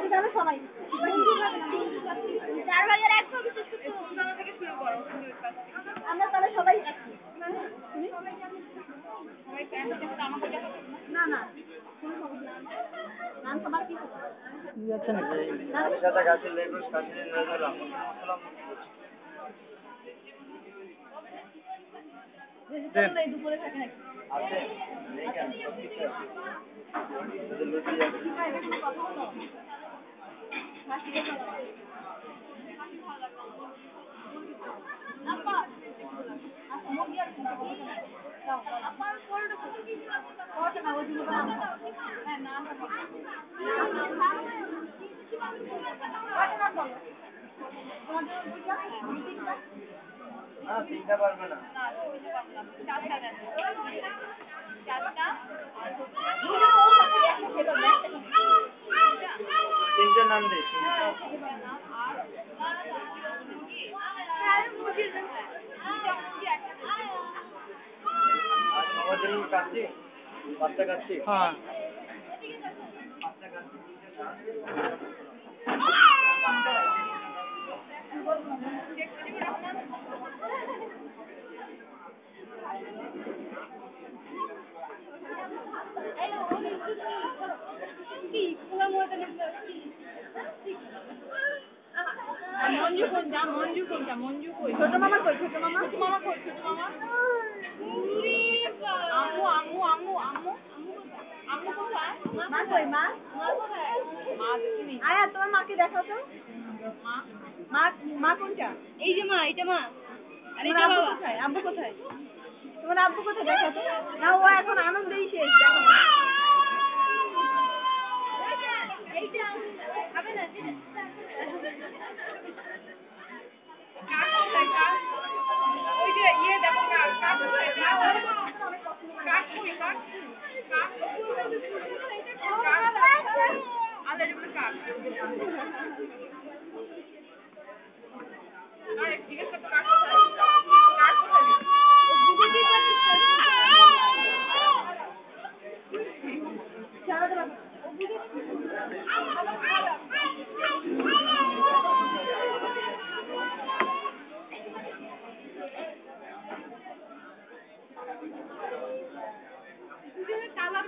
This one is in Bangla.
তাহলে সবাই 4 ভাগের 1 বিশেষ কিছু থেকে শুরু করো। আমরা তাহলে সবাই না না গান সবার কি আছে না সাথে গাছের লেবুস কাশির লেবুলাম দুপুরে থাকে নাকি আছে নেই কেন সব কিছু আছে লুচি আছে আপা মুরগি আছে না আপা কোলটা কোলটা না ওদিকে না হ্যাঁ না না তিনটা পারবে না তিনটে নাম দিই সবার জন্য কাচ্ছি বাচ্চা কাচ্ছি হ্যাঁ বাচ্চা কাচ্ছি মঞ্জু কোনটা মঞ্জু কোনটা মঞ্জু কই ছোট মামা কই ছোট মামা ছোট মামা কই ছোট মামা আম্মু আম্মু আম্মু আম্মু আম্মু কোথায় মা কই মা কোথায় মা তুমি আয়া তোমার মাকে দেখাও তো মা মা মা কোনটা এই যে মা এটা মা আরে এটা বাবা কোথায় আব্বু কোথায় তোমার আব্বু কোথায় দেখাও তো না ও এখন আনন্দেই শেষ দেখো এইটা হবে না ওই যে ইয়ে দেখো কাক কই কাক আলে যেগুলো কাক আরে ঠিক আছে তো কাক তালা